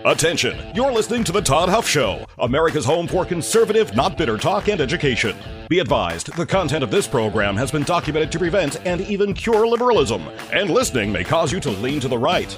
Attention, you're listening to The Todd Huff Show, America's home for conservative, not bitter talk and education. Be advised, the content of this program has been documented to prevent and even cure liberalism, and listening may cause you to lean to the right.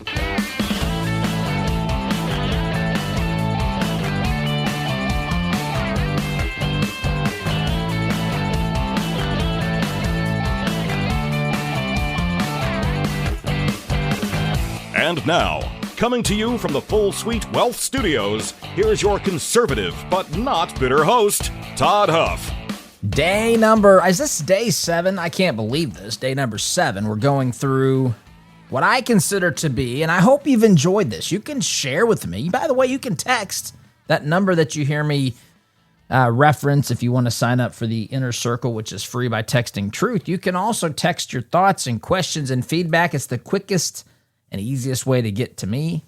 And now, coming to you from the Full Suite Wealth Studios, here's your conservative but not bitter host, Todd Huff. Is this day 7? I can't believe this. Day number 7. We're going through what I consider to be, and I hope you've enjoyed this. You can share with me. By the way, you can text that number that you hear me reference if you want to sign up for the Inner Circle, which is free by texting truth. You can also text your thoughts and questions and feedback. It's the quickest and easiest way to get to me,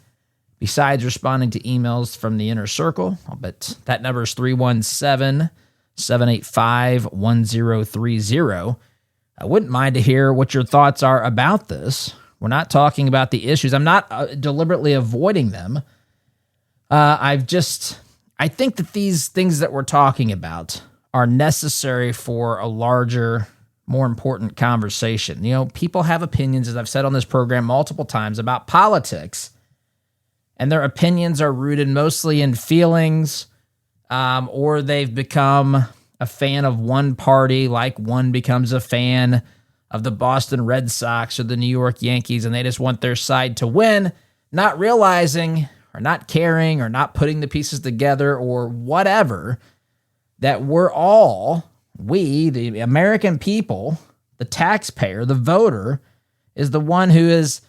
besides responding to emails from the Inner Circle. I'll bet that number is 317-785-1030. I wouldn't mind to hear what your thoughts are about this. We're not talking about the issues. I'm not deliberately avoiding them. I think that these things that we're talking about are necessary for a larger, more important conversation. You know, people have opinions, as I've said on this program multiple times, about politics, and their opinions are rooted mostly in feelings, or they've become a fan of one party, like one becomes a fan of the Boston Red Sox or the New York Yankees, and they just want their side to win, not realizing or not caring or not putting the pieces together or whatever, that we, the American people, the taxpayer, the voter, is the one who is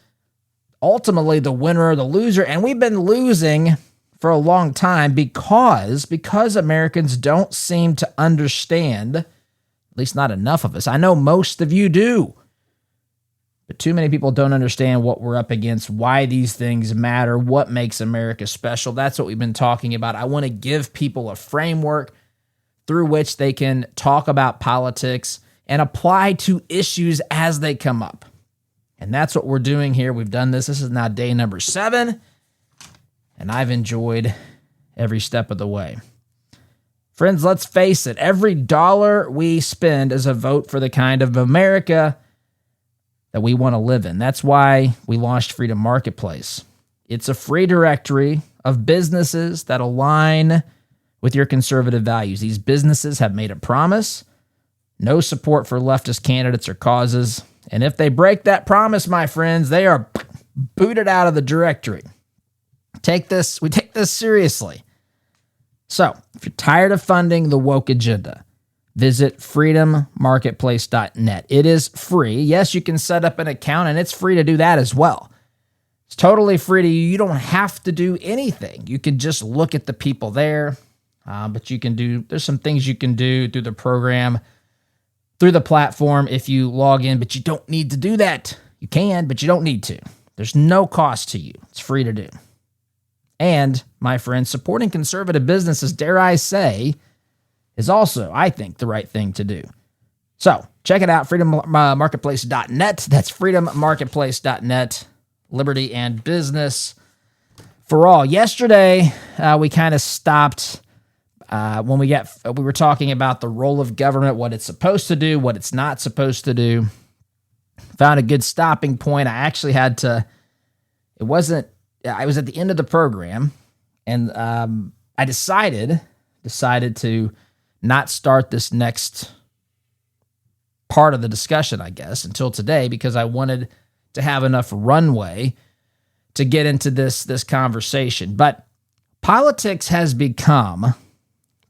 ultimately the winner or the loser. And we've been losing for a long time because Americans don't seem to understand, at least not enough of us. I know most of you do, but too many people don't understand what we're up against, why these things matter, what makes America special. That's what we've been talking about. I want to give people a framework through which they can talk about politics and apply to issues as they come up. And that's what we're doing here. We've done this. This is now day number 7, and I've enjoyed every step of the way. Friends, let's face it. Every dollar we spend is a vote for the kind of America that we want to live in. That's why we launched Freedom Marketplace. It's a free directory of businesses that align with your conservative values. These businesses have made a promise, no support for leftist candidates or causes, and if they break that promise, my friends, they are booted out of the directory. We take this seriously. So, if you're tired of funding the woke agenda, visit freedommarketplace.net. It is free. Yes, you can set up an account, and it's free to do that as well. It's totally free to you. You don't have to do anything. You can just look at the people there. But there's some things you can do through the program, through the platform if you log in, but you don't need to do that. You can, but you don't need to. There's no cost to you. It's free to do. And, my friends, supporting conservative businesses, dare I say, is also, I think, the right thing to do. So, check it out, freedommarketplace.net. That's freedommarketplace.net. Liberty and business for all. Yesterday, we kind of stopped when we were talking about the role of government, what it's supposed to do, what it's not supposed to do. Found a good stopping point. I actually had to, I was at the end of the program, and I decided to not start this next part of the discussion, I guess, until today, because I wanted to have enough runway to get into this conversation. But politics has become,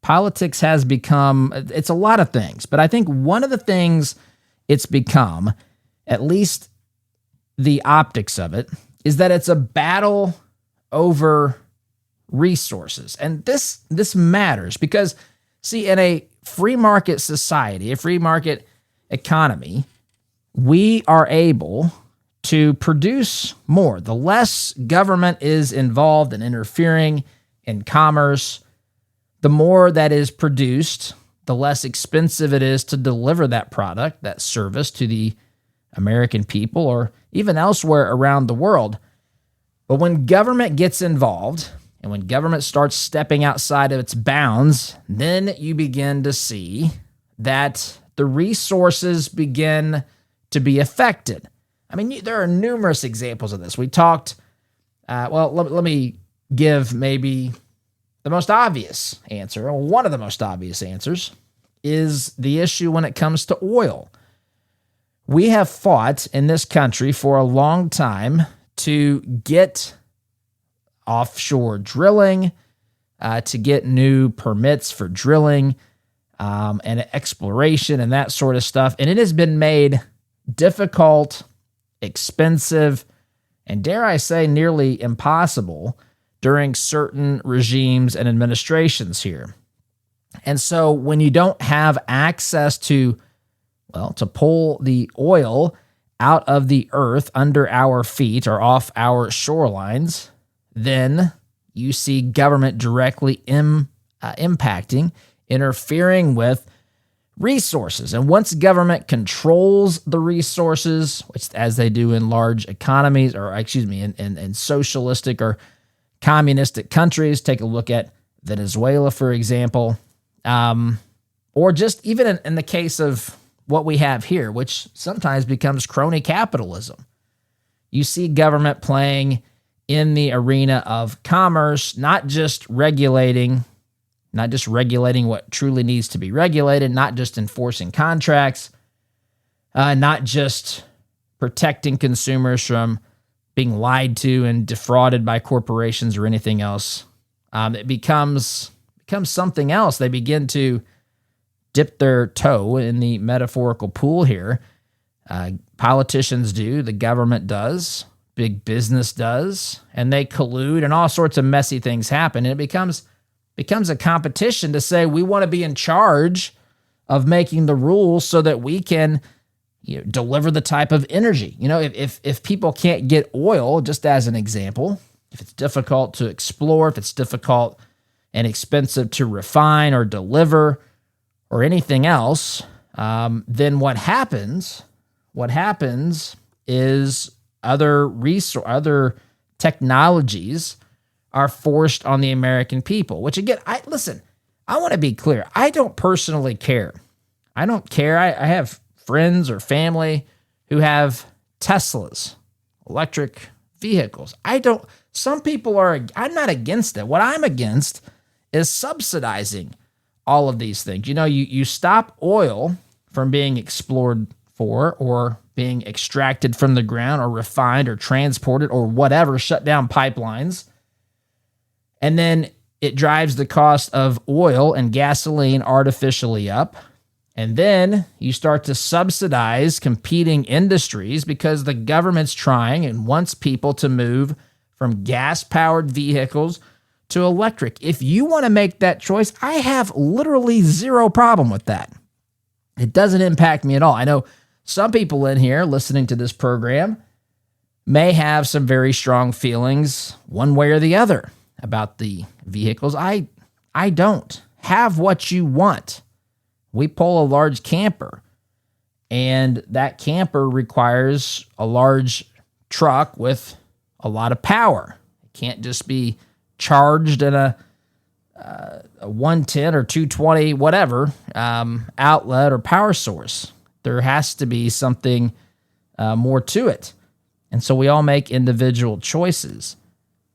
it's a lot of things, but I think one of the things it's become, at least the optics of it, is that it's a battle over resources. And this matters because, see, in a free market society, a free market economy, we are able to produce more. The less government is involved in interfering in commerce, the more that is produced, the less expensive it is to deliver that product, that service to the American people or even elsewhere around the world. But when government gets involved And when government starts stepping outside of its bounds, then you begin to see that the resources begin to be affected. I mean, there are numerous examples of this. We talked, let me give maybe the most obvious answer, or one of the most obvious answers, is the issue when it comes to oil. We have fought in this country for a long time to get offshore drilling, to get new permits for drilling and exploration and that sort of stuff. And it has been made difficult, expensive, and dare I say nearly impossible during certain regimes and administrations here. And so when you don't have access to pull the oil out of the earth under our feet or off our shorelines, then you see government directly impacting, interfering with resources. And once government controls the resources, which as they do in large economies, in socialistic or communistic countries, take a look at Venezuela, for example, or just even in the case of what we have here, which sometimes becomes crony capitalism. You see government playing in the arena of commerce, not just regulating what truly needs to be regulated, not just enforcing contracts, not just protecting consumers from being lied to and defrauded by corporations or anything else. It becomes something else. They begin to dip their toe in the metaphorical pool here. Politicians do, the government does, big business does, and they collude, and all sorts of messy things happen. And it becomes a competition to say we want to be in charge of making the rules so that we can deliver the type of energy. If people can't get oil, just as an example, if it's difficult to explore, if it's difficult and expensive to refine or deliver or anything else, then what happens is other technologies are forced on the American people, which again, I want to be clear. I don't personally care. I don't care. I have friends or family who have Teslas, electric vehicles. Some people I'm not against it. What I'm against is subsidizing all of these things. You stop oil from being explored for or being extracted from the ground or refined or transported or whatever, shut down pipelines. And then it drives the cost of oil and gasoline artificially up. And then you start to subsidize competing industries because the government's trying and wants people to move from gas-powered vehicles to electric. If you want to make that choice, I have literally zero problem with that. It doesn't impact me at all. I know some people in here listening to this program may have some very strong feelings one way or the other about the vehicles. I don't. Have what you want. We pull a large camper, and that camper requires a large truck with a lot of power. It can't just be charged in a 110 or 220, whatever, outlet or power source. There has to be something more to it. And so we all make individual choices.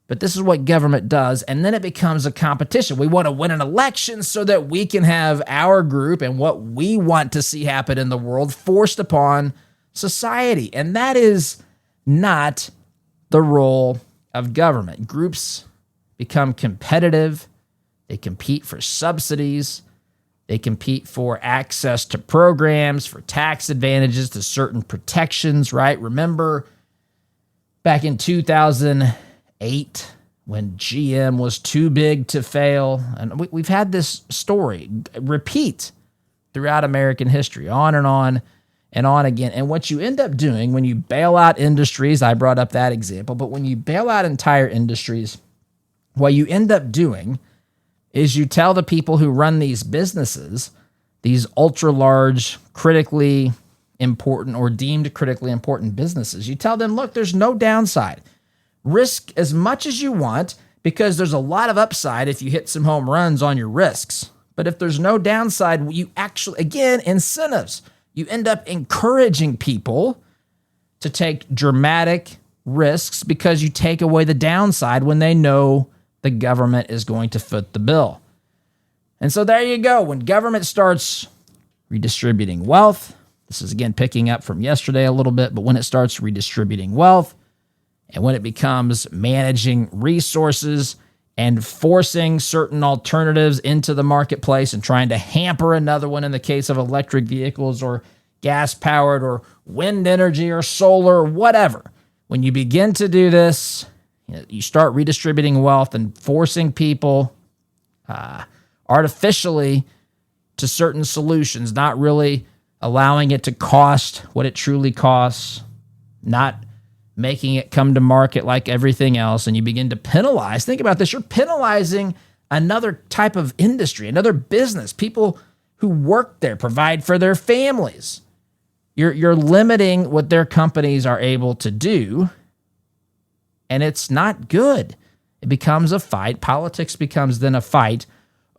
But this is what government does, and then it becomes a competition. We want to win an election so that we can have our group and what we want to see happen in the world forced upon society. And that is not the role of government. Groups become competitive. They compete for subsidies. They compete for access to programs, for tax advantages, to certain protections, right? Remember back in 2008 when GM was too big to fail. And we've had this story repeat throughout American history, on and on and on again. And what you end up doing when you bail out industries, I brought up that example, but when you bail out entire industries, what you end up doing is you tell the people who run these businesses, these ultra large, critically important or deemed critically important businesses, you tell them, look, there's no downside. Risk as much as you want. because there's a lot of upside if you hit some home runs on your risks. But if there's no downside, you actually, again, incentives. You end up encouraging people to take dramatic risks because you take away the downside when they know the government is going to foot the bill. And so there you go. When government starts redistributing wealth, this is again picking up from yesterday a little bit, but when it starts redistributing wealth and when it becomes managing resources and forcing certain alternatives into the marketplace and trying to hamper another one in the case of electric vehicles or gas-powered or wind energy or solar or whatever. When you begin to do this, you start redistributing wealth and forcing people artificially to certain solutions, not really allowing it to cost what it truly costs, not making it come to market like everything else, and you begin to penalize. Think about this. You're penalizing another type of industry, another business, people who work there, provide for their families. You're limiting what their companies are able to do, and it's not good. It becomes a fight. Politics becomes then a fight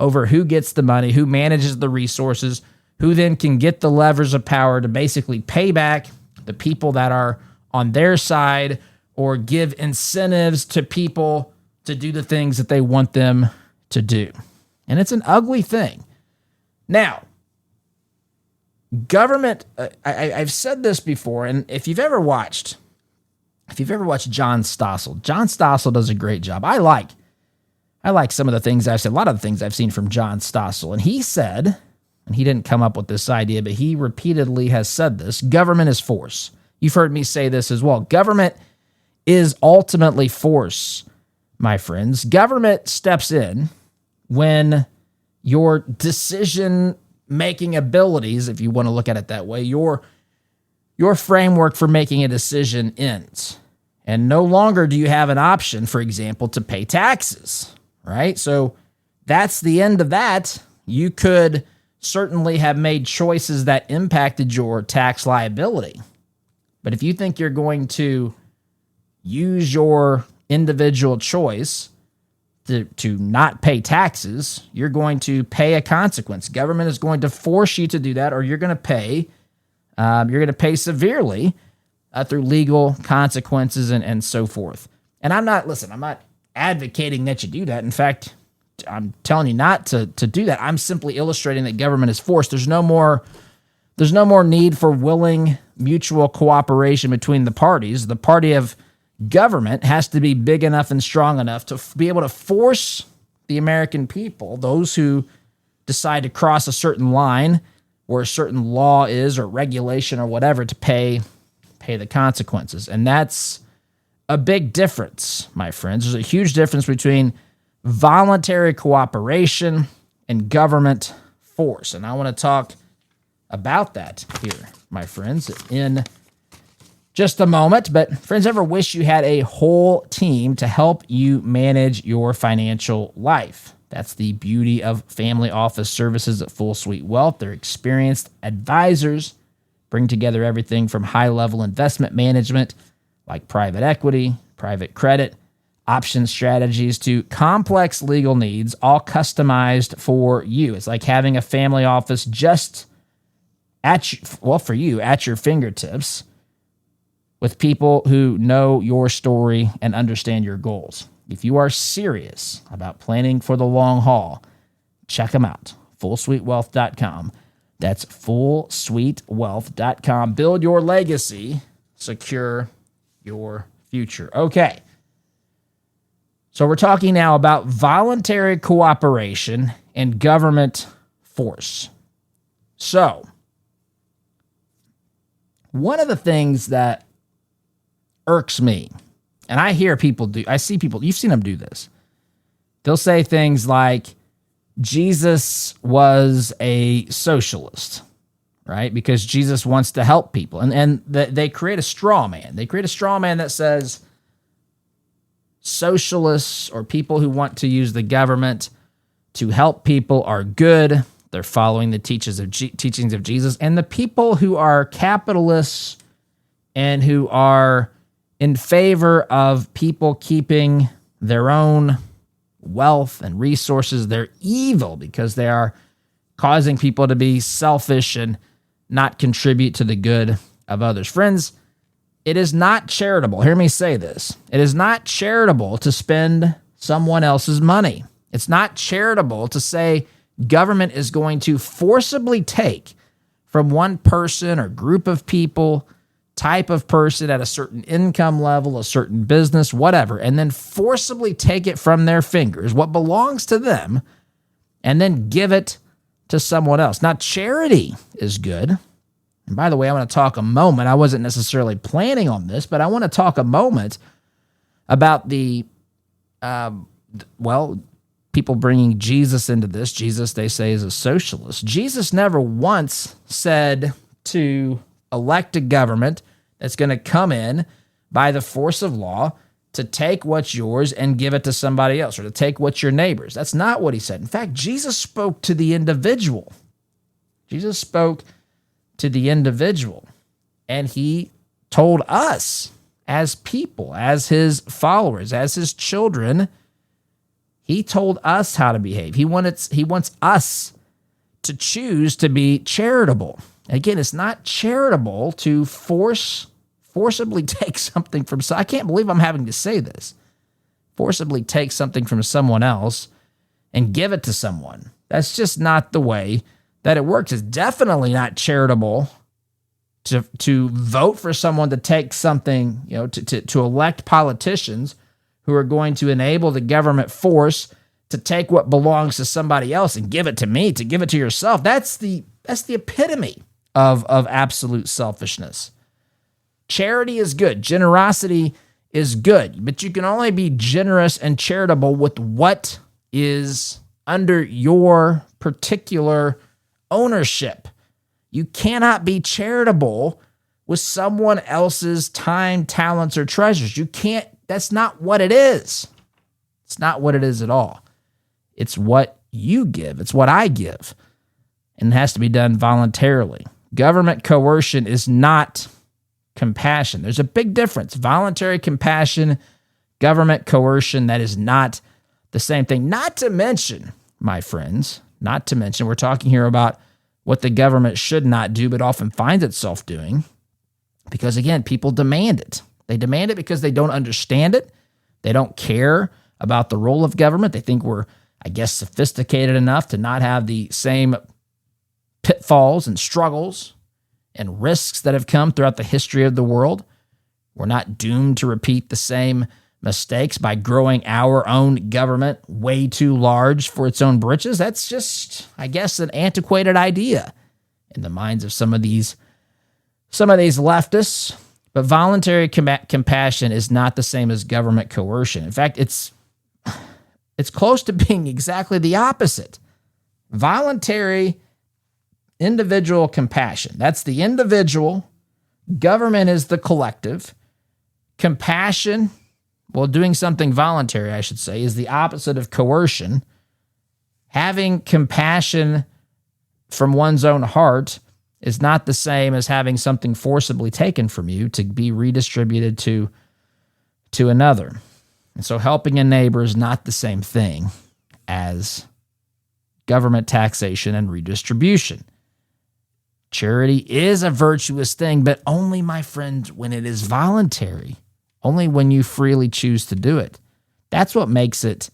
over who gets the money, who manages the resources, who then can get the levers of power to basically pay back the people that are on their side or give incentives to people to do the things that they want them to do. And it's an ugly thing. Now, government, I've said this before, and if you've ever watched John Stossel does a great job. I like some of the things I've said, a lot of the things I've seen from John Stossel. And he said, and he didn't come up with this idea, but he repeatedly has said this, government is force. You've heard me say this as well. Government is ultimately force, my friends. Government steps in when your decision-making abilities, if you want to look at it that way, your framework for making a decision ends. And no longer do you have an option, for example, to pay taxes, right? So that's the end of that. You could certainly have made choices that impacted your tax liability. But if you think you're going to use your individual choice to not pay taxes, you're going to pay a consequence. Government is going to force you to do that, or you're going to pay. You're going to pay severely through legal consequences and so forth. And I'm not advocating that you do that. In fact, I'm telling you not to do that. I'm simply illustrating that government is forced. There's no more need for willing mutual cooperation between the parties. The party of government has to be big enough and strong enough to be able to force the American people, those who decide to cross a certain line where a certain law is or regulation or whatever, to pay the consequences. And that's a big difference, my friends. There's a huge difference between voluntary cooperation and government force. And I want to talk about that here, my friends, in just a moment. But friends, ever wish you had a whole team to help you manage your financial life? That's the beauty of family office services at Full Suite Wealth. Their experienced advisors bring together everything from high-level investment management like private equity, private credit, option strategies to complex legal needs, all customized for you. It's like having a family office just for you, at your fingertips, with people who know your story and understand your goals. If you are serious about planning for the long haul, check them out, fullsuitewealth.com. That's fullsuitewealth.com. Build your legacy, secure your future. Okay. So we're talking now about voluntary cooperation and government force. So, one of the things that irks me, and I hear people do, I see people, you've seen them do this. They'll say things like, Jesus was a socialist, right? Because Jesus wants to help people. And they create a straw man. They create a straw man that says socialists or people who want to use the government to help people are good. They're following the teachings of Jesus. And the people who are capitalists and who are in favor of people keeping their own wealth and resources. They're evil because they are causing people to be selfish and not contribute to the good of others. Friends, it is not charitable. Hear me say this. It is not charitable to spend someone else's money. It's not charitable to say government is going to forcibly take from one person or group of people, type of person at a certain income level, a certain business, whatever, and then forcibly take it from their fingers, what belongs to them, and then give it to someone else. Now, charity is good. And by the way, I want to talk a moment. I wasn't necessarily planning on this, but I want to talk a moment about the, people bringing Jesus into this. Jesus, they say, is a socialist. Jesus never once said to elect a government that's going to come in by the force of law to take what's yours and give it to somebody else, or to take what's your neighbor's. That's not what he said. In fact, Jesus spoke to the individual. Jesus spoke to the individual, and he told us as people, as his followers, as his children, he told us how to behave. He wants us to choose to be charitable. Again, it's not charitable to forcibly take something from. I can't believe I'm having to say this. Forcibly take something from someone else and give it to someone. That's just not the way that it works. It's definitely not charitable to vote for someone to take something, to elect politicians who are going to enable the government force to take what belongs to somebody else and give it to me, to give it to yourself. That's the epitome of absolute selfishness. Charity is good. Generosity is good, but you can only be generous and charitable with what is under your particular ownership. You cannot be charitable with someone else's time, talents, or treasures. You can't. That's not what it is. It's not what it is at all. It's what you give. It's what I give. And it has to be done voluntarily. Government coercion is not compassion. There's a big difference. Voluntary compassion, government coercion, that is not the same thing. Not to mention, my friends, we're talking here about what the government should not do, but often finds itself doing. Because again, people demand it. They demand it because they don't understand it. They don't care about the role of government. They think we're, sophisticated enough to not have the same pitfalls and struggles and risks that have come throughout the history of the world. We're not doomed to repeat the same mistakes by growing our own government way too large for its own britches. That's just, an antiquated idea in the minds of some of these leftists. But voluntary compassion is not the same as government coercion. In fact, it's close to being exactly the opposite. Voluntary individual compassion, that's the individual. Government is the collective. Compassion, doing something voluntary, I should say, is the opposite of coercion. Having compassion from one's own heart is not the same as having something forcibly taken from you to be redistributed to another. And so helping a neighbor is not the same thing as government taxation and redistribution. Charity is a virtuous thing, but only, my friend, when it is voluntary, only when you freely choose to do it. That's what makes it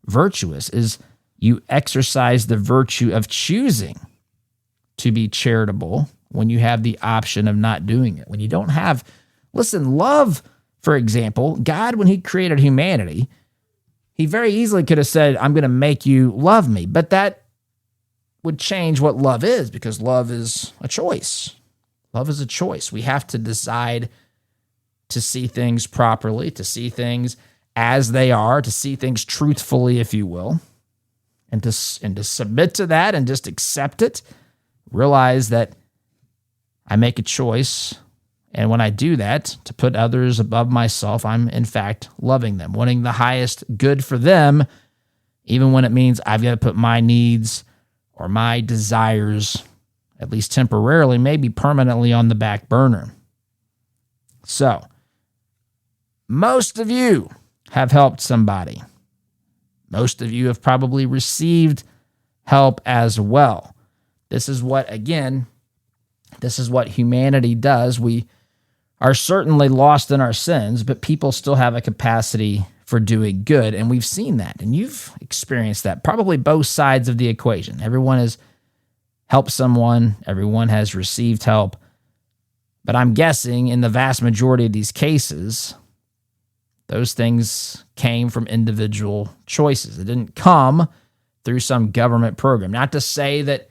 virtuous, is you exercise the virtue of choosing to be charitable when you have the option of not doing it. When you don't have, love, for example, God, when he created humanity, he very easily could have said, I'm going to make you love me. But that would change what love is, because love is a choice. Love is a choice. We have to decide to see things properly, to see things as they are, to see things truthfully, if you will, and to submit to that and just accept it. Realize that I make a choice, and when I do that, to put others above myself, I'm in fact loving them, wanting the highest good for them, even when it means I've got to put my needs or my desires, at least temporarily, maybe permanently, on the back burner. So, most of you have helped somebody. Most of you have probably received help as well. This is what humanity does. We are certainly lost in our sins, but people still have a capacity for doing good, and we've seen that, and you've experienced that. Probably both sides of the equation. Everyone has helped someone. Everyone has received help. But I'm guessing in the vast majority of these cases, those things came from individual choices. It didn't come through some government program. Not to say that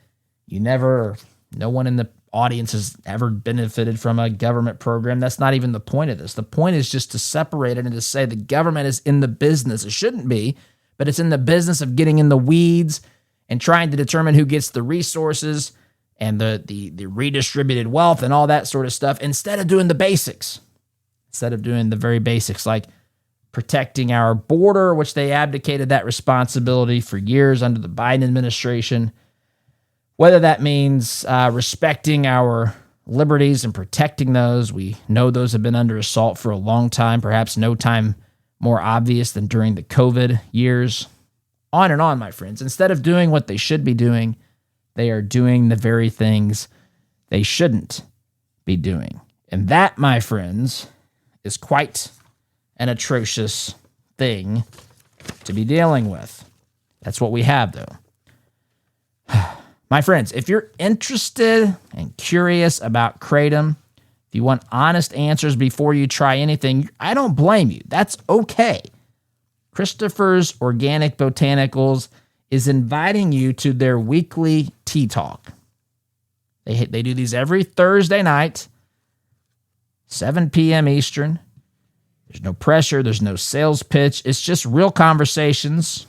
no one in the audience has ever benefited from a government program. That's not even the point of this. The point is just to separate it and to say the government is in the business. It shouldn't be, but it's in the business of getting in the weeds and trying to determine who gets the resources and the redistributed wealth and all that sort of stuff, instead of doing the basics, instead of doing the very basics like protecting our border, which they abdicated that responsibility for years under the Biden administration. Whether that means respecting our liberties and protecting those, we know those have been under assault for a long time, perhaps no time more obvious than during the COVID years. On and on, my friends. Instead of doing what they should be doing, they are doing the very things they shouldn't be doing. And that, my friends, is quite an atrocious thing to be dealing with. That's what we have, though. My friends, if you're interested and curious about Kratom, if you want honest answers before you try anything, I don't blame you. That's okay. Christopher's Organic Botanicals is inviting you to their weekly tea talk. They do these every Thursday night, 7 p.m. Eastern. There's no pressure. There's no sales pitch. It's just real conversations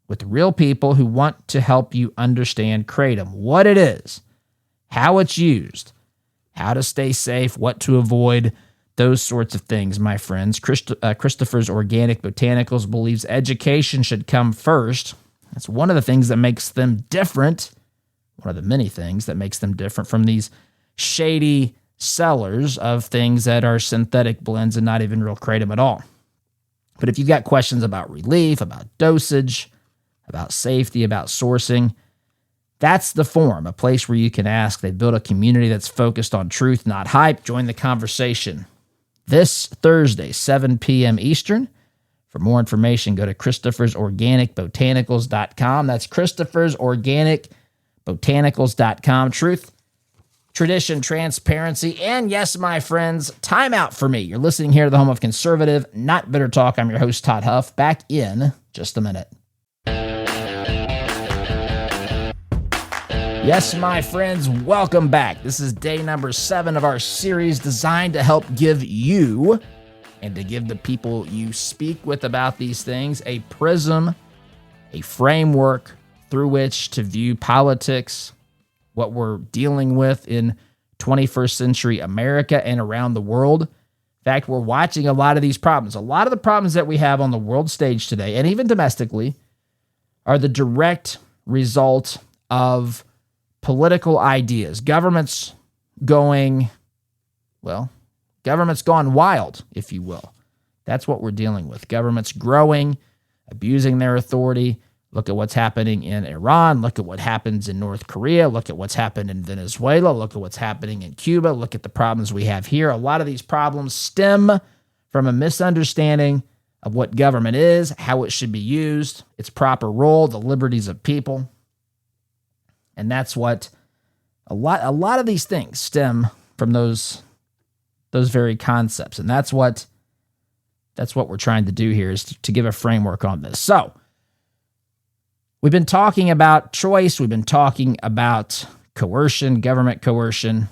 with real people who want to help you understand Kratom, what it is, how it's used, how to stay safe, what to avoid, those sorts of things, my friends. Christopher's Organic Botanicals believes education should come first. That's one of the things that makes them different, one of the many things that makes them different from these shady sellers of things that are synthetic blends and not even real Kratom at all. But if you've got questions about relief, about dosage, about safety, about sourcing, that's the forum, a place where you can ask. They built a community that's focused on truth, not hype. Join the conversation this Thursday, 7 p.m. Eastern. For more information, go to Christopher'sOrganicBotanicals.com. That's Christopher'sOrganicBotanicals.com. Truth, tradition, transparency, and yes, my friends, time out for me. You're listening here to the home of conservative, not bitter talk. I'm your host, Todd Huff. Back in just a minute. Yes, my friends, welcome back. This is day number 7 of our series designed to help give you and to give the people you speak with about these things a prism, a framework through which to view politics, what we're dealing with in 21st century America and around the world. In fact, we're watching a lot of these problems. A lot of the problems that we have on the world stage today, and even domestically, are the direct result of political ideas. Government's gone wild, if you will. That's what we're dealing with. Government's growing, abusing their authority. Look at what's happening in Iran. Look at what happens in North Korea. Look at what's happened in Venezuela. Look at what's happening in Cuba. Look at the problems we have here. A lot of these problems stem from a misunderstanding of what government is, how it should be used, its proper role, the liberties of people. And that's what a lot of these things stem from those very concepts. And that's what we're trying to do here, is to give a framework on this. So we've been talking about choice. We've been talking about coercion, government coercion.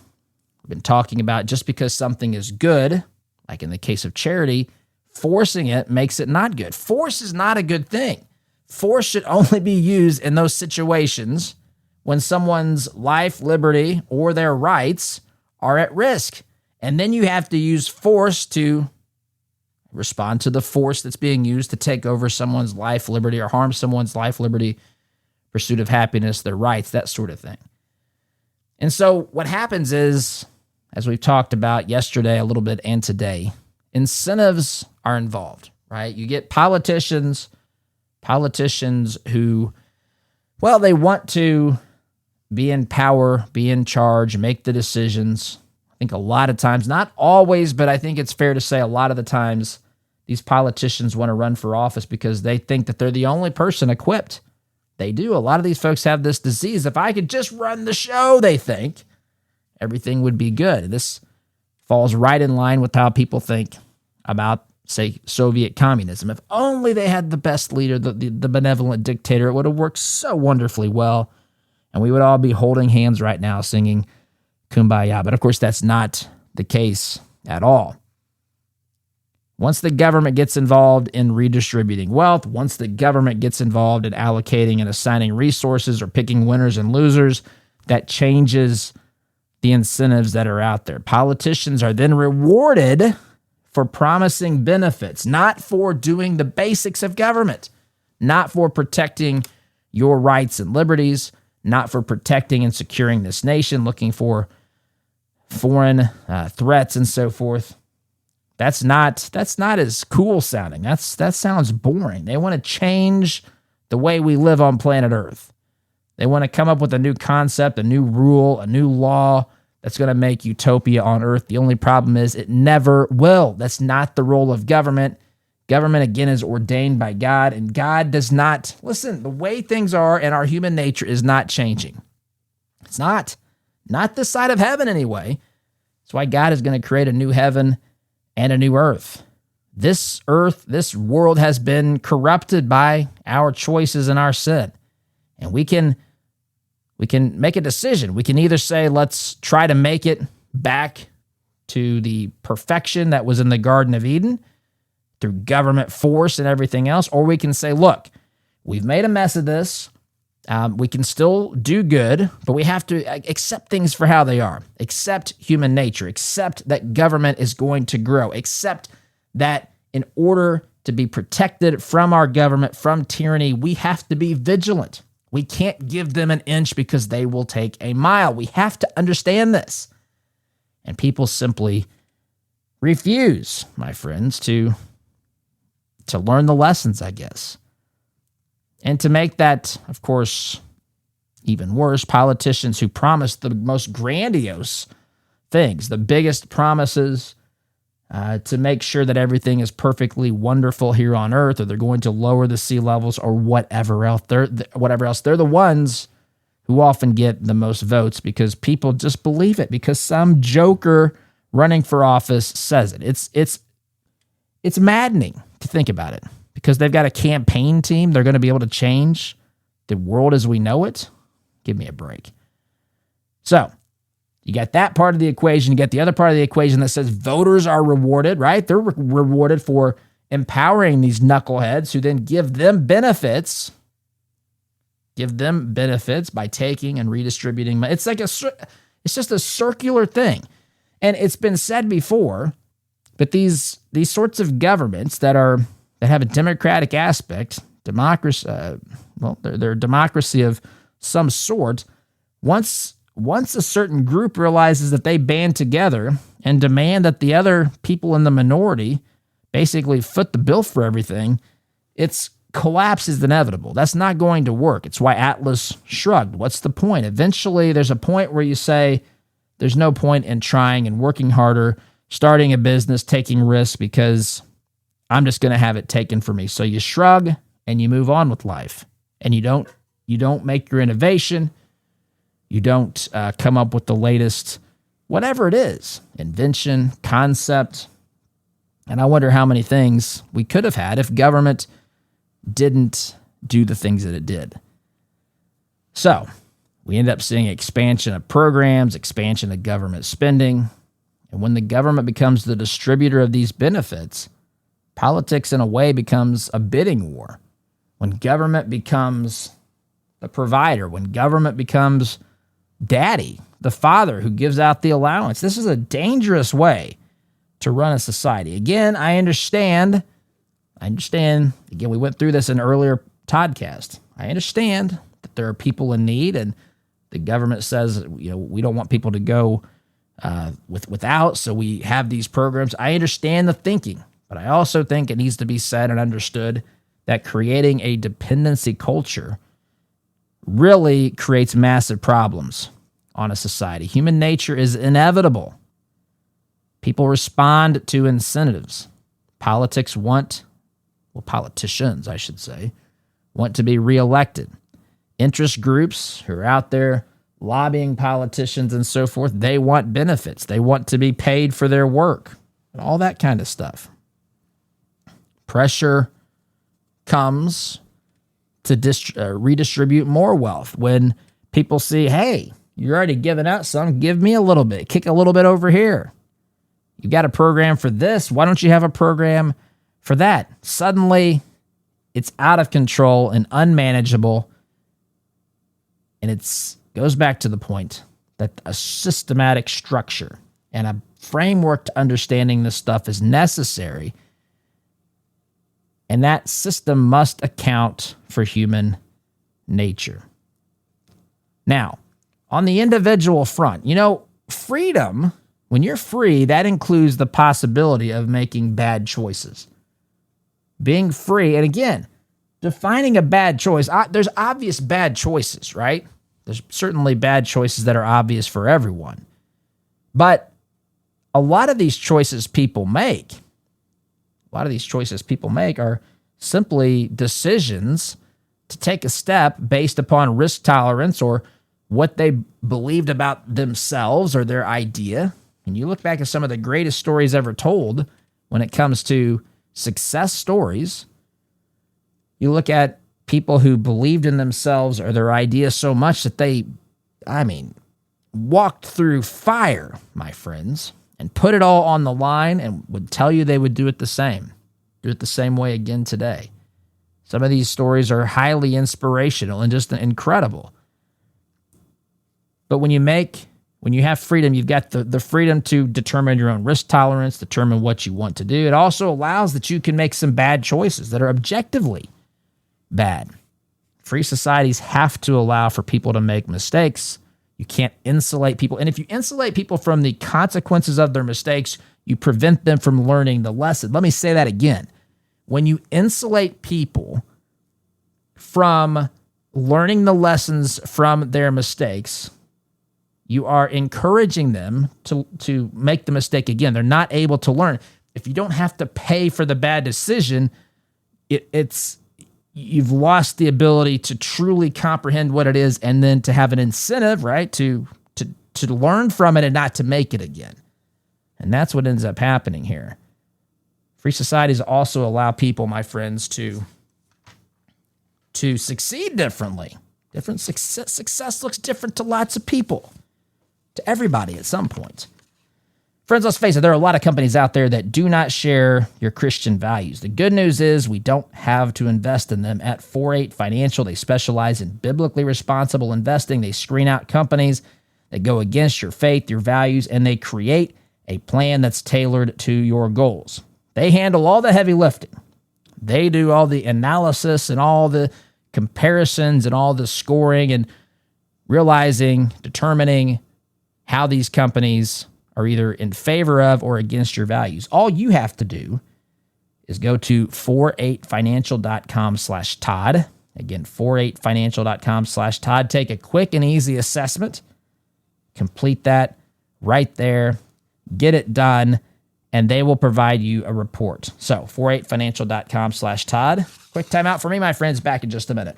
We've been talking about just because something is good, like in the case of charity, forcing it makes it not good. Force is not a good thing. Force should only be used in those situations when someone's life, liberty, or their rights are at risk. And then you have to use force to respond to the force that's being used to take over someone's life, liberty, or harm someone's life, liberty, pursuit of happiness, their rights, that sort of thing. And so what happens is, as we've talked about yesterday a little bit and today, incentives are involved, right? You get politicians Politicians who, well, they want to be in power, be in charge, make the decisions. I think a lot of times, not always, but I think it's fair to say a lot of the times, these politicians want to run for office because they think that they're the only person equipped. They do. A lot of these folks have this disease. If I could just run the show, they think, everything would be good. This falls right in line with how people think about, say, Soviet communism. If only they had the best leader, the benevolent dictator, it would have worked so wonderfully well, and we would all be holding hands right now singing Kumbaya. But of course, that's not the case at all. Once the government gets involved in redistributing wealth, once the government gets involved in allocating and assigning resources or picking winners and losers, that changes the incentives that are out there. Politicians are then rewarded for promising benefits, not for doing the basics of government, not for protecting your rights and liberties, not for protecting and securing this nation, looking for foreign threats and so forth. That's not as cool sounding. That sounds boring. They want to change the way we live on planet Earth. They want to come up with a new concept, a new rule, a new law that's going to make utopia on Earth. The only problem is it never will. That's not the role of government. Government, again, is ordained by God, and God does not, listen, the way things are and our human nature is not changing. It's not this side of heaven anyway. That's why God is going to create a new heaven and a new earth. This earth, this world has been corrupted by our choices and our sin. And we can make a decision. We can either say, let's try to make it back to the perfection that was in the Garden of Eden through government force and everything else, or we can say, look, we've made a mess of this. We can still do good, but we have to accept things for how they are. Accept human nature. Accept that government is going to grow. Accept that in order to be protected from our government, from tyranny, we have to be vigilant. We can't give them an inch because they will take a mile. We have to understand this. And people simply refuse, my friends, to learn the lessons, I guess. And to make that, of course, even worse, politicians who promise the most grandiose things, the biggest promises to make sure that everything is perfectly wonderful here on Earth, or they're going to lower the sea levels or whatever else. They're the ones who often get the most votes because people just believe it, because some joker running for office says it. It's maddening to think about it. Because they've got a campaign team, they're going to be able to change the world as we know it? Give me a break. So, you got that part of the equation. You got the other part of the equation that says voters are rewarded, right? They're rewarded for empowering these knuckleheads who then give them benefits. Give them benefits by taking and redistributing. It's just a circular thing. And it's been said before, but these sorts of governments that have a democratic aspect, democracy, they're a democracy of some sort. Once a certain group realizes that they band together and demand that the other people in the minority basically foot the bill for everything, its collapse is inevitable. That's not going to work. It's why Atlas shrugged. What's the point? Eventually, there's a point where you say, there's no point in trying and working harder, starting a business, taking risks, because I'm just going to have it taken from me. So you shrug and you move on with life, and you don't make your innovation. You don't come up with the latest, whatever it is, invention, concept. And I wonder how many things we could have had if government didn't do the things that it did. So we end up seeing expansion of programs, expansion of government spending. And when the government becomes the distributor of these benefits, politics, in a way, becomes a bidding war. When government becomes the provider, when government becomes daddy, the father who gives out the allowance, this is a dangerous way to run a society. Again, I understand. Again, we went through this in an earlier podcast. I understand that there are people in need, and the government says, we don't want people to go without, so we have these programs. I understand the thinking. But I also think it needs to be said and understood that creating a dependency culture really creates massive problems on a society. Human nature is inevitable. People respond to incentives. Politicians, I should say, want to be reelected. Interest groups who are out there lobbying politicians and so forth, they want benefits. They want to be paid for their work and all that kind of stuff. Pressure comes to redistribute more wealth when people see, hey, you're already giving out some, give me a little bit, kick a little bit over here. You got a program for this, why don't you have a program for that? Suddenly, it's out of control and unmanageable, and it goes back to the point that a systematic structure and a framework to understanding this stuff is necessary. And that system must account for human nature. Now, on the individual front, freedom, when you're free, that includes the possibility of making bad choices. Being free, and again, defining a bad choice, there's obvious bad choices, right? There's certainly bad choices that are obvious for everyone. But a lot of these choices people make are simply decisions to take a step based upon risk tolerance or what they believed about themselves or their idea. And you look back at some of the greatest stories ever told when it comes to success stories. You look at people who believed in themselves or their idea so much that they, walked through fire, my friends, and put it all on the line and would tell you they would do it the same way again today. Some of these stories are highly inspirational and just incredible. But when you have freedom, you've got the freedom to determine your own risk tolerance, determine what you want to do. It also allows that you can make some bad choices that are objectively bad. Free societies have to allow for people to make mistakes. You can't insulate people. And if you insulate people from the consequences of their mistakes, you prevent them from learning the lesson. Let me say that again. When you insulate people from learning the lessons from their mistakes, you are encouraging them to make the mistake again. They're not able to learn. If you don't have to pay for the bad decision, you've lost the ability to truly comprehend what it is and then to have an incentive, right, to learn from it and not to make it again. And that's what ends up happening here. Free societies also allow people, my friends, to succeed differently. Different success looks different to lots of people, to everybody at some point. Friends, let's face it, there are a lot of companies out there that do not share your Christian values. The good news is we don't have to invest in them. At 48 Financial, they specialize in biblically responsible investing. They screen out companies that go against your faith, your values, and they create a plan that's tailored to your goals. They handle all the heavy lifting. They do all the analysis and all the comparisons and all the scoring and determining how these companies are either in favor of or against your values. All you have to do is go to 48financial.com/Todd. Again, 48financial.com/Todd. Take a quick and easy assessment. Complete that right there. Get it done, and they will provide you a report. So, 48financial.com/Todd. Quick time out for me, my friends. Back in just a minute.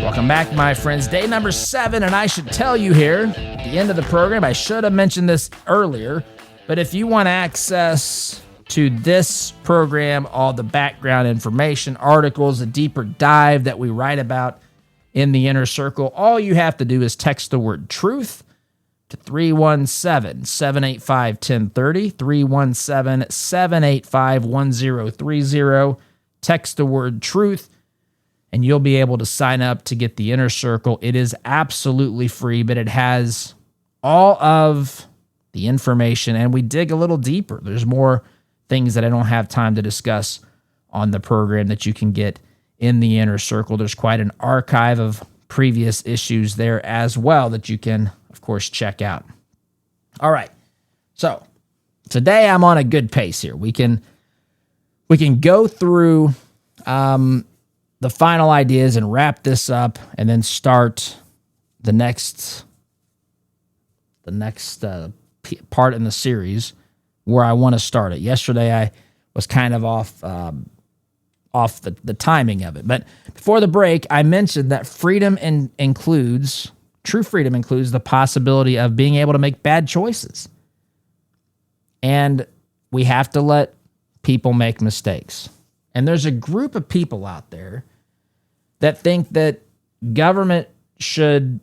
Welcome back, my friends. Day number 7, and I should tell you here at the end of the program, I should have mentioned this earlier, but if you want access to this program, all the background information, articles, a deeper dive that we write about in the Inner Circle, all you have to do is text the word truth to 317-785-1030, 317-785-1030. Text the word truth, and you'll be able to sign up to get the Inner Circle. It is absolutely free, but it has all of the information, and we dig a little deeper. There's more things that I don't have time to discuss on the program that you can get in the Inner Circle. There's quite an archive of previous issues there as well that you can, of course, check out. All right. So today I'm on a good pace here. We can go through the final ideas and wrap this up, and then start the next part in the series where I want to start it. Yesterday I was kind of off the timing of it, but before the break I mentioned that true freedom includes the possibility of being able to make bad choices, and we have to let people make mistakes. And there's a group of people out there that think that government should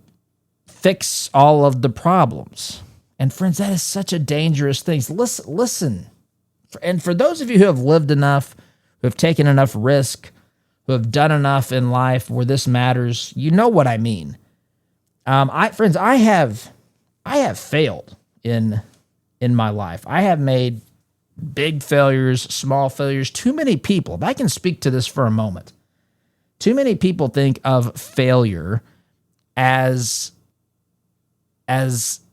fix all of the problems. And friends, that is such a dangerous thing. Listen. And for those of you who have lived enough, who have taken enough risk, who have done enough in life where this matters, you know what I mean. Friends, I have failed in my life. I have made big failures, small failures. Too many people, if I can speak to this for a moment, too many people think of failure as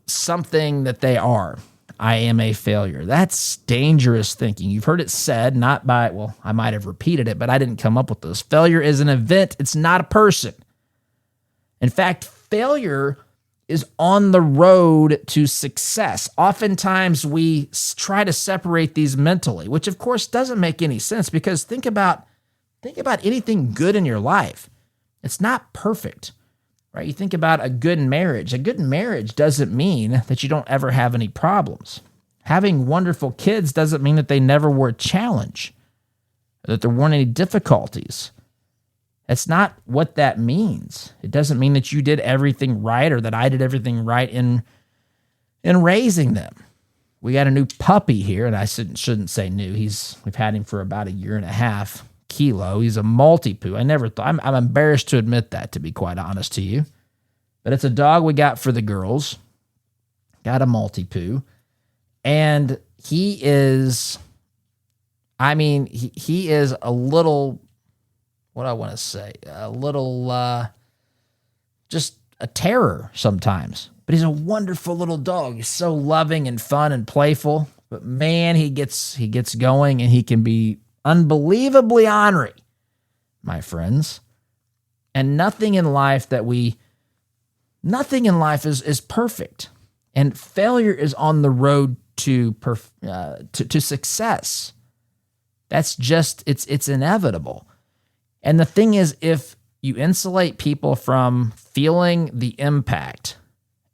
something that they are. I am a failure. That's dangerous thinking. You've heard it said, I might have repeated it, but I didn't come up with this. Failure is an event. It's not a person. In fact, failure is on the road to success. Oftentimes we try to separate these mentally, which of course doesn't make any sense, because think about anything good in your life. It's not perfect, right? You think about a good marriage. A good marriage doesn't mean that you don't ever have any problems. Having wonderful kids doesn't mean that they never were a challenge, that there weren't any difficulties. That's not what that means. It doesn't mean that you did everything right or that I did everything right in raising them. We got a new puppy here, and I shouldn't say new. We've had him for about 1.5 years. Kilo. He's a multi-poo. I never thought. I'm embarrassed to admit that, to be quite honest to you. But it's a dog we got for the girls. Got a multi-poo. And he is a little, what do I want to say? A little, just a terror sometimes. But he's a wonderful little dog. He's so loving and fun and playful. But man, he gets going, and he can be unbelievably ornery, my friends. And nothing in life is perfect. And failure is on the road to success. That's just, it's inevitable. And the thing is, if you insulate people from feeling the impact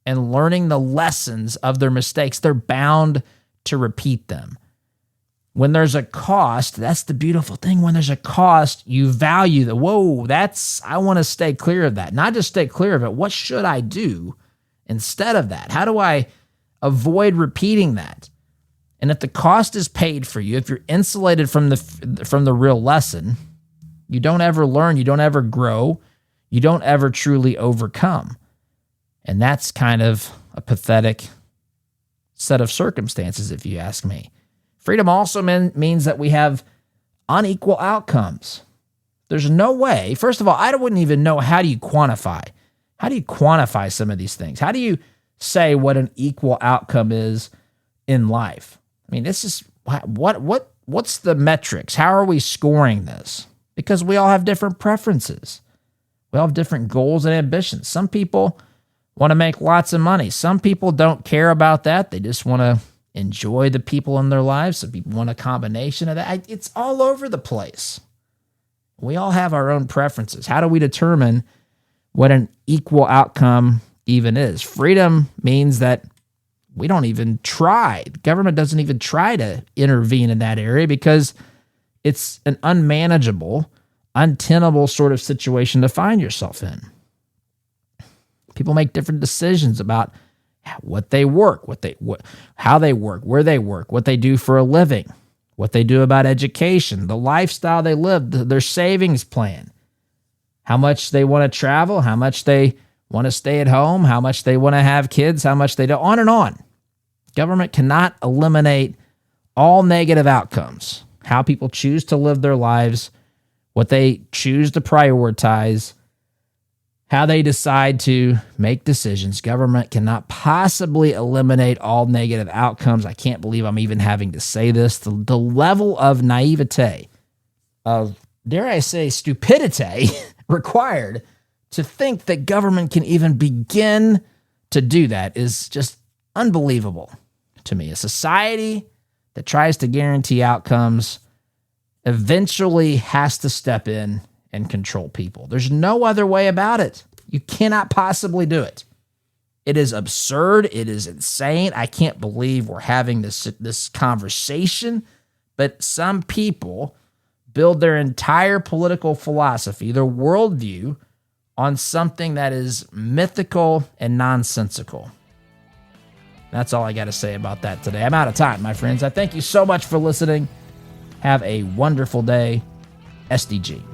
and learning the lessons of their mistakes, they're bound to repeat them. When there's a cost, that's the beautiful thing. When there's a cost, you value I want to stay clear of that. Not just stay clear of it. What should I do instead of that? How do I avoid repeating that? And if the cost is paid for you, if you're insulated from the real lesson, you don't ever learn, you don't ever grow, you don't ever truly overcome. And that's kind of a pathetic set of circumstances, if you ask me. Freedom also means that we have unequal outcomes. There's no way. First of all, I wouldn't even know, how do you quantify some of these things? How do you say what an equal outcome is in life? I mean, this is what's the metrics? How are we scoring this? Because we all have different preferences. We all have different goals and ambitions. Some people want to make lots of money. Some people don't care about that. They just want to enjoy the people in their lives. Some people want a combination of that. It's all over the place. We all have our own preferences. How do we determine what an equal outcome even is? Freedom means that we don't even try. The government doesn't even try to intervene in that area, because it's an unmanageable, untenable sort of situation to find yourself in. People make different decisions about what they work, how they work, where they work, what they do for a living, what they do about education, the lifestyle they live, their savings plan, how much they want to travel, how much they want to stay at home, how much they want to have kids, how much they do, on and on. Government cannot eliminate all negative outcomes, how people choose to live their lives, what they choose to prioritize, how they decide to make decisions. Government cannot possibly eliminate all negative outcomes. I can't believe I'm even having to say this. The level of naivete, of, dare I say, stupidity required to think that government can even begin to do that is just unbelievable to me. A society that tries to guarantee outcomes eventually has to step in and control people. There's no other way about it. You cannot possibly do it. It is absurd. It is insane. I can't believe we're having this conversation, but some people build their entire political philosophy, their worldview, on something that is mythical and nonsensical. That's all I got to say about that today. I'm out of time, my friends. I thank you so much for listening. Have a wonderful day. SDG.